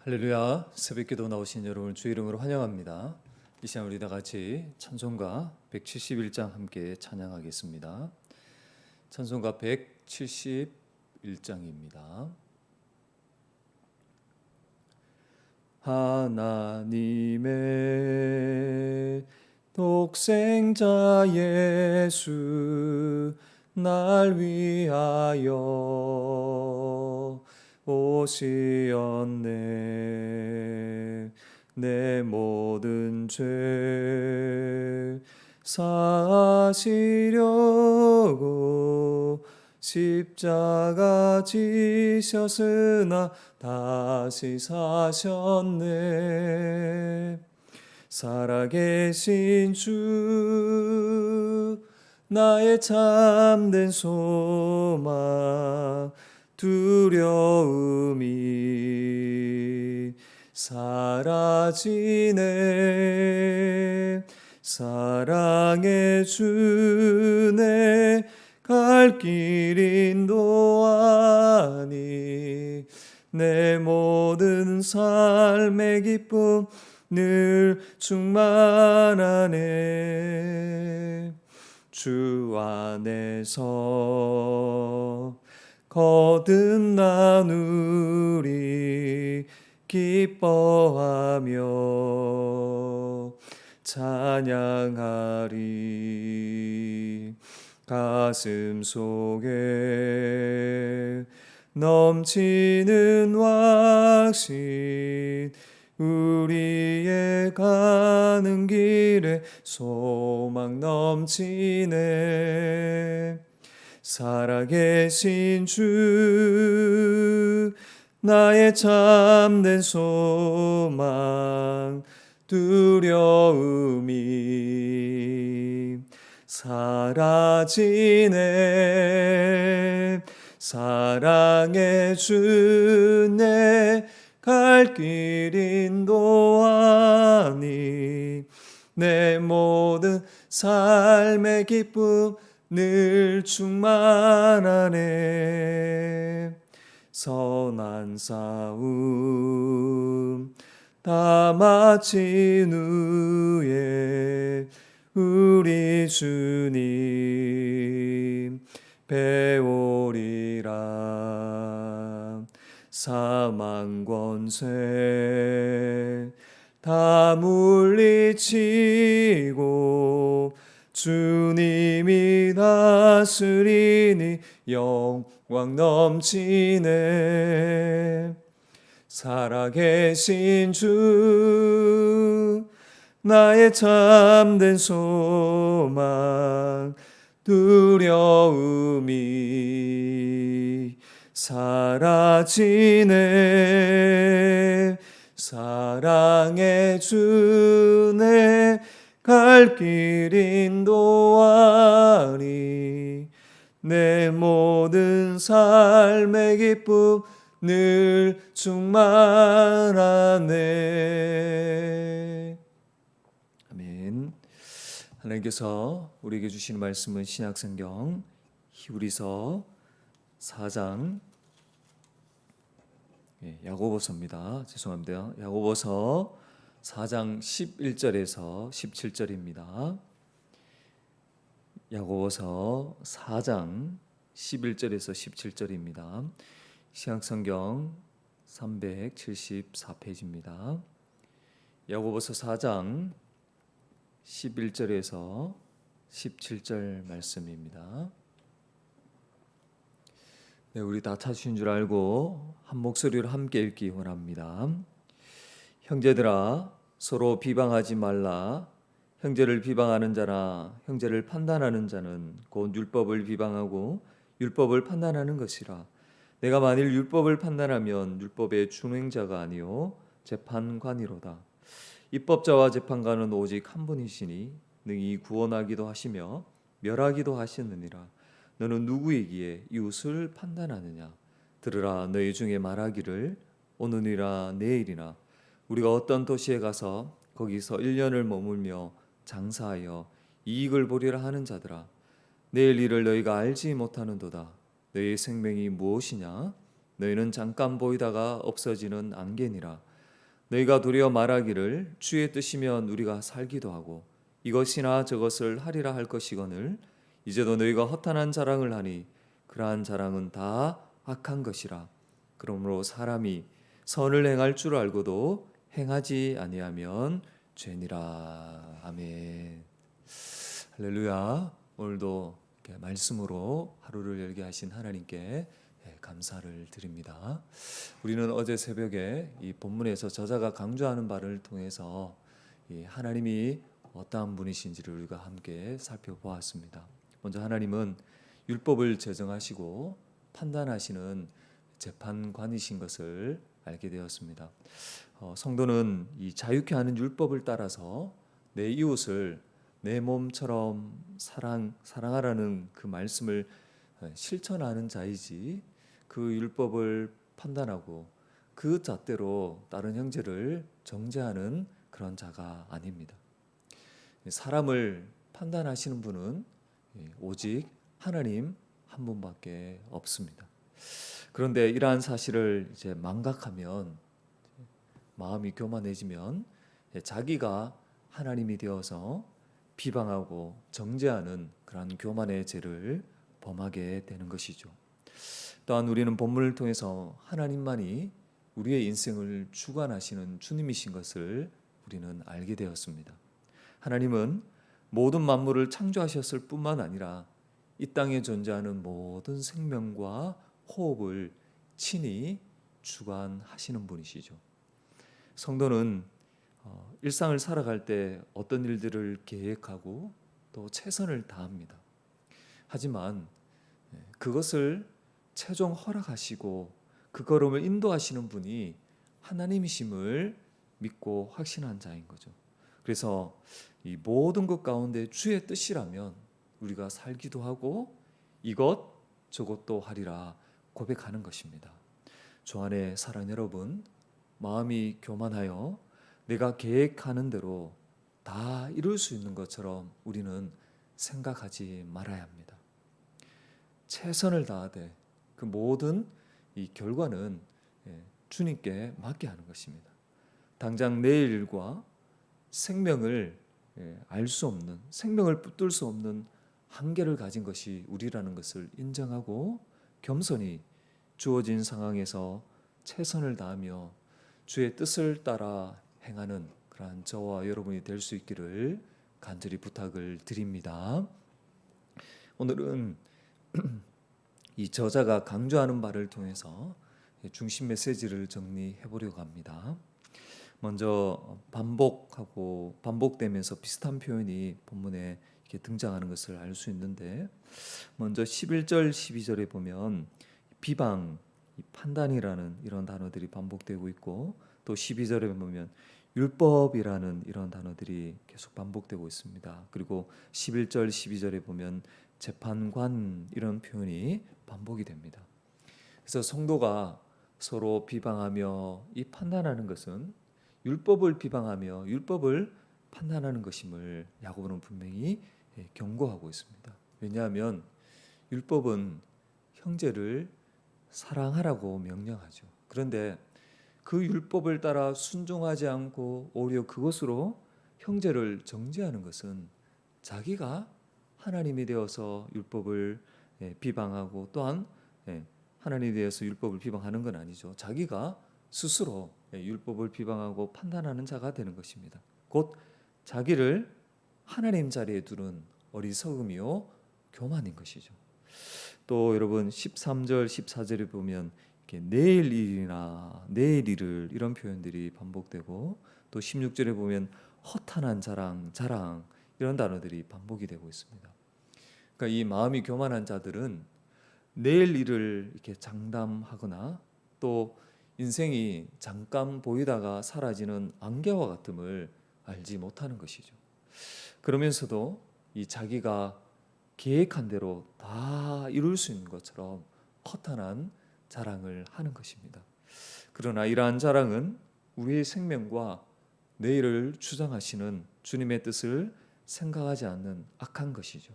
할렐루야. 새벽기도 나오신 여러분 주 이름으로 환영합니다. 이 시간 우리 다 같이 찬송가 171장 함께 찬양하겠습니다. 찬송가 171장입니다. 하나님의 독생자 예수 날 위하여 오시었네. 내 모든 죄 사하시려고 십자가 지셨으나 다시 사셨네. 살아계신 주 나의 참된 소망 두려움이 사라지네. 사랑의 주네 갈 길 인도하니 내 모든 삶의 기쁨 늘 충만하네. 주 안에서 거듭나누리 기뻐하며 찬양하리. 가슴 속에 넘치는 확신 우리의 가는 길에 소망 넘치네. 살아계신 주 나의 참된 소망 두려움이 사라지네. 사랑의 주네 갈 길 인도하니 내 모든 삶의 기쁨 늘 충만하네. 선한 싸움 다 마친 후에 우리 주님 배우리라. 사망 권세 다 물리치고 주님이 다스리니 영광 넘치네. 살아계신 주 나의 참된 소망 두려움이 사라지네. 사랑의 주네 갈 길 인도하리. 내 모든 삶의 기쁨 늘 충만하네. 아멘. 하나님께서 우리에게 주시는 말씀은 신약성경 히브리서 4장 야고보서입니다. 죄송합니다. 야고보서 4장 11절에서 17절입니다. 야고보서 4장 11절에서 17절입니다. 신약성경 374페이지입니다. 야고보서 4장 11절에서 17절 말씀입니다. 네, 우리 다 찾으신 줄 알고 한 목소리로 함께 읽기 원합니다. 형제들아 서로 비방하지 말라. 형제를 비방하는 자나 형제를 판단하는 자는 곧 율법을 비방하고 율법을 판단하는 것이라. 내가 만일 율법을 판단하면 율법의 준행자가 아니요 재판관이로다. 입법자와 재판관은 오직 한 분이시니 능히 구원하기도 하시며 멸하기도 하시느니라. 너는 누구이기에 이웃을 판단하느냐? 들으라. 너희 중에 말하기를 오늘이나 내일이나 우리가 어떤 도시에 가서 거기서 1년을 머물며 장사하여 이익을 보리라 하는 자들아. 내일 일을 너희가 알지 못하는도다. 너희의 생명이 무엇이냐? 너희는 잠깐 보이다가 없어지는 안개니라. 너희가 도리어 말하기를 주의 뜻이면 우리가 살기도 하고 이것이나 저것을 하리라 할 것이거늘 이제도 너희가 허탄한 자랑을 하니 그러한 자랑은 다 악한 것이라. 그러므로 사람이 선을 행할 줄 알고도 행하지 아니하면 죄니라. 아멘. 할렐루야. 오늘도 이렇게 말씀으로 하루를 열게 하신 하나님께 감사를 드립니다. 우리는 어제 새벽에 이 본문에서 저자가 강조하는 바를 통해서 이 하나님이 어떠한 분이신지를 우리가 함께 살펴보았습니다. 먼저 하나님은 율법을 제정하시고 판단하시는 재판관이신 것을 알게 되었습니다. 성도는 이 자유케 하는 율법을 따라서 내 이웃을 내 몸처럼 사랑하라는 그 말씀을 실천하는 자이지 그 율법을 판단하고 그 잣대로 다른 형제를 정죄하는 그런 자가 아닙니다. 사람을 판단하시는 분은 오직 하나님 한 분밖에 없습니다. 그런데 이러한 사실을 이제 망각하면, 마음이 교만해지면 자기가 하나님이 되어서 비방하고 정죄하는 그런 교만의 죄를 범하게 되는 것이죠. 또한 우리는 본문을 통해서 하나님만이 우리의 인생을 주관하시는 주님이신 것을 우리는 알게 되었습니다. 하나님은 모든 만물을 창조하셨을 뿐만 아니라 이 땅에 존재하는 모든 생명과 호흡을 친히 주관하시는 분이시죠. 성도는 일상을 살아갈 때 어떤 일들을 계획하고 또 최선을 다합니다. 하지만 그것을 최종 허락하시고 그 걸음을 인도하시는 분이 하나님이심을 믿고 확신한 자인 거죠. 그래서 이 모든 것 가운데 주의 뜻이라면 우리가 살기도 하고 이것 저것도 하리라 고백하는 것입니다. 주 안에 사랑 여러분, 마음이 교만하여 내가 계획하는 대로 다 이룰 수 있는 것처럼 우리는 생각하지 말아야 합니다. 최선을 다하되 그 모든 이 결과는 주님께 맡게 하는 것입니다. 당장 내일 일과 생명을 알 수 없는, 생명을 붙들 수 없는 한계를 가진 것이 우리라는 것을 인정하고 겸손히 주어진 상황에서 최선을 다하며 주의 뜻을 따라 행하는 그러한 저와 여러분이 될 수 있기를 간절히 부탁을 드립니다. 오늘은 이 저자가 강조하는 바를 통해서 중심 메시지를 정리해 보려고 합니다. 먼저 반복되면서 비슷한 표현이 본문에 이렇게 등장하는 것을 알 수 있는데, 먼저 11절 12절에 보면 비방, 판단이라는 이런 단어들이 반복되고 있고, 또 12절에 보면 율법이라는 이런 단어들이 계속 반복되고 있습니다. 그리고 11절 12절에 보면 재판관 이런 표현이 반복이 됩니다. 그래서 성도가 서로 비방하며 이 판단하는 것은 율법을 비방하며 율법을 판단하는 것임을 야고보는 분명히 경고하고 있습니다. 왜냐하면 율법은 형제를 사랑하라고 명령하죠. 그런데 그 율법을 따라 순종하지 않고 오히려 그것으로 형제를 정죄하는 것은 자기가 하나님이 되어서 율법을 비방하고 또한 하나님이 되어서 율법을 비방하는 건 아니죠. 자기가 스스로 율법을 비방하고 판단하는 자가 되는 것입니다. 곧 자기를 하나님 자리에 두는 어리석음이요 교만인 것이죠. 또 여러분 13절 14절에 보면 이렇게 내일 일이나 내일 일을 이런 표현들이 반복되고, 또 16절에 보면 허탄한 자랑 이런 단어들이 반복이 되고 있습니다. 그러니까 이 마음이 교만한 자들은 내일 일을 이렇게 장담하거나 또 인생이 잠깐 보이다가 사라지는 안개와 같음을 알지 못하는 것이죠. 그러면서도 이 자기가 계획한 대로 다 이룰 수 있는 것처럼 허탄한 자랑을 하는 것입니다. 그러나 이러한 자랑은 우리의 생명과 내일을 주장하시는 주님의 뜻을 생각하지 않는 악한 것이죠.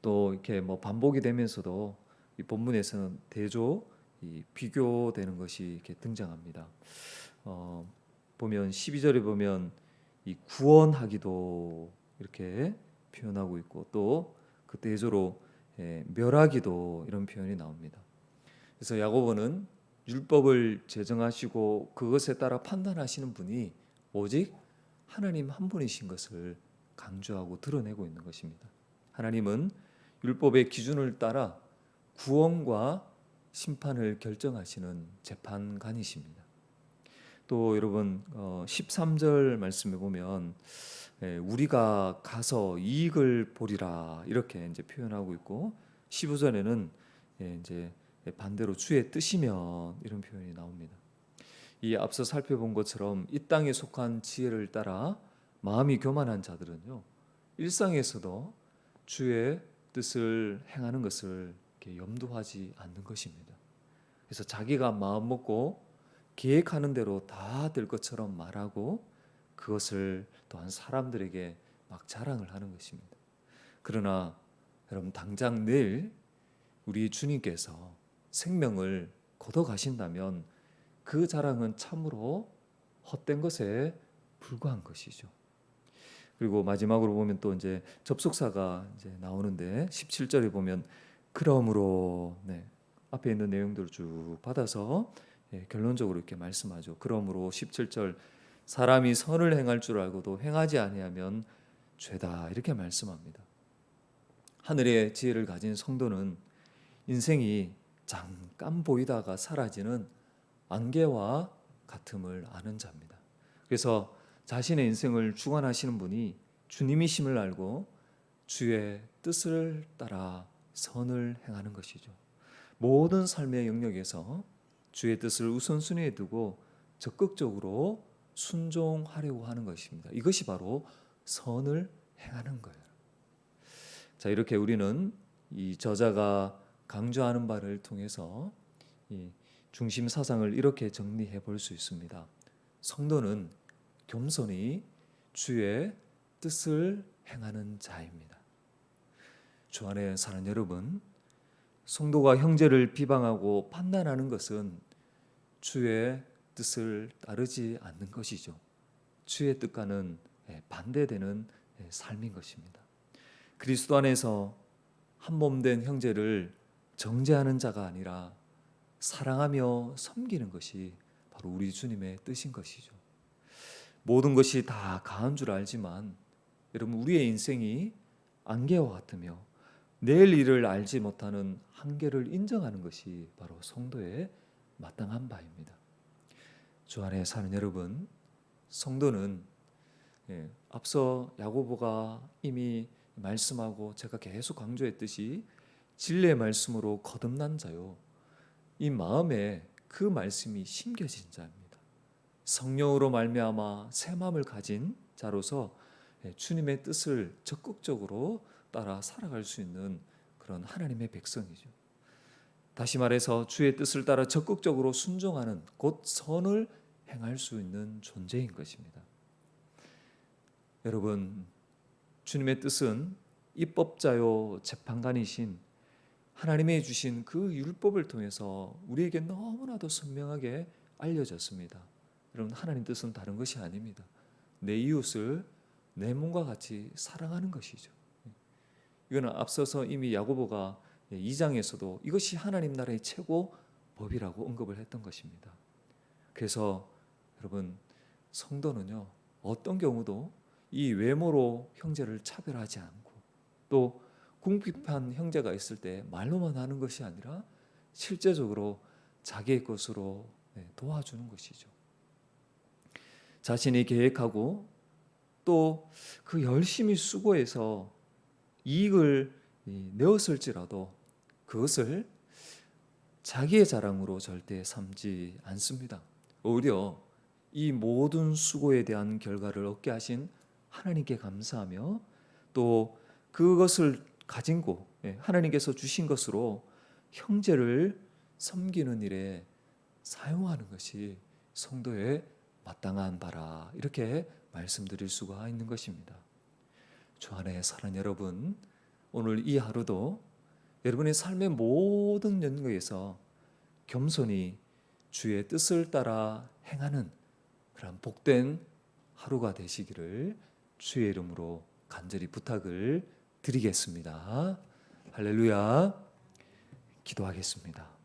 또 이렇게 반복이 되면서도 이 본문에서는 대조 비교되는 것이 이렇게 등장합니다. 보면 12절에 보면 이 구원하기도 이렇게 표현하고 있고 또 그때 예조로 멸하기도 이런 표현이 나옵니다. 그래서 야고보는 율법을 제정하시고 그것에 따라 판단하시는 분이 오직 하나님 한 분이신 것을 강조하고 드러내고 있는 것입니다. 하나님은 율법의 기준을 따라 구원과 심판을 결정하시는 재판관이십니다. 또 여러분 13절 말씀에 보면 우리가 가서 이익을 보리라 이렇게 이제 표현하고 있고 15절에는 이제 반대로 주의 뜻이면 이런 표현이 나옵니다. 이 앞서 살펴본 것처럼 이 땅에 속한 지혜를 따라 마음이 교만한 자들은요 일상에서도 주의 뜻을 행하는 것을 이렇게 염두하지 않는 것입니다. 그래서 자기가 마음 먹고 계획하는 대로 다 될 것처럼 말하고 그것을 또한 사람들에게 막 자랑을 하는 것입니다. 그러나 여러분 당장 내일 우리 주님께서 생명을 거둬 가신다면 그 자랑은 참으로 헛된 것에 불과한 것이죠. 그리고 마지막으로 보면 또 이제 접속사가 이제 나오는데 17절에 보면 그러므로 앞에 있는 내용들을 쭉 받아서 결론적으로 이렇게 말씀하죠. 그러므로 17절 사람이 선을 행할 줄 알고도 행하지 아니하면 죄다 이렇게 말씀합니다. 하늘의 지혜를 가진 성도는 인생이 잠깐 보이다가 사라지는 안개와 같음을 아는 자입니다. 그래서 자신의 인생을 주관하시는 분이 주님이심을 알고 주의 뜻을 따라 선을 행하는 것이죠. 모든 삶의 영역에서 주의 뜻을 우선순위에 두고 적극적으로 순종하려고 하는 것입니다. 이것이 바로 선을 행하는 거예요. 자, 이렇게 우리는 이 저자가 강조하는 바를 통해서 이 중심 사상을 이렇게 정리해 볼 수 있습니다. 성도는 겸손히 주의 뜻을 행하는 자입니다. 주 안에 사는 여러분, 성도가 형제를 비방하고 판단하는 것은 주의 뜻을 따르지 않는 것이죠. 주의 뜻과는 반대되는 삶인 것입니다. 그리스도 안에서 한 몸 된 형제를 정죄하는 자가 아니라 사랑하며 섬기는 것이 바로 우리 주님의 뜻인 것이죠. 모든 것이 다 가한 줄 알지만 여러분 우리의 인생이 안개와 같으며 내일 일을 알지 못하는 한계를 인정하는 것이 바로 성도의 마땅한 바입니다. 주 안에 사는 여러분, 성도는 앞서 야고보가 이미 말씀하고 제가 계속 강조했듯이 진리의 말씀으로 거듭난 자요, 이 마음에 그 말씀이 심겨진 자입니다. 성령으로 말미암아 새 마음을 가진 자로서 주님의 뜻을 적극적으로 따라 살아갈 수 있는 그런 하나님의 백성이죠. 다시 말해서 주의 뜻을 따라 적극적으로 순종하는 곧 선을 행할 수 있는 존재인 것입니다. 여러분, 주님의 뜻은 입법자요 재판관이신 하나님의 주신 그 율법을 통해서 우리에게 너무나도 선명하게 알려졌습니다. 여러분, 하나님 뜻은 다른 것이 아닙니다. 내 이웃을 내 몸과 같이 사랑하는 것이죠. 이거는 앞서서 이미 야고보가 2장에서도 이것이 하나님 나라의 최고 법이라고 언급을 했던 것입니다. 그래서 여러분, 성도는요 어떤 경우도 이 외모로 형제를 차별하지 않고 또 궁핍한 형제가 있을 때 말로만 하는 것이 아니라 실제적으로 자기의 것으로 도와주는 것이죠. 자신이 계획하고 또 그 열심히 수고해서 이익을 내었을지라도 그것을 자기의 자랑으로 절대 삼지 않습니다. 오히려 이 모든 수고에 대한 결과를 얻게 하신 하나님께 감사하며 또 그것을 가지고 하나님께서 주신 것으로 형제를 섬기는 일에 사용하는 것이 성도의 마땅한 바라, 이렇게 말씀드릴 수가 있는 것입니다. 주 안에 사는 여러분, 오늘 이 하루도 여러분의 삶의 모든 영역에서 겸손히 주의 뜻을 따라 행하는 그런 복된 하루가 되시기를 주의 이름으로 간절히 부탁을 드리겠습니다. 할렐루야. 기도하겠습니다.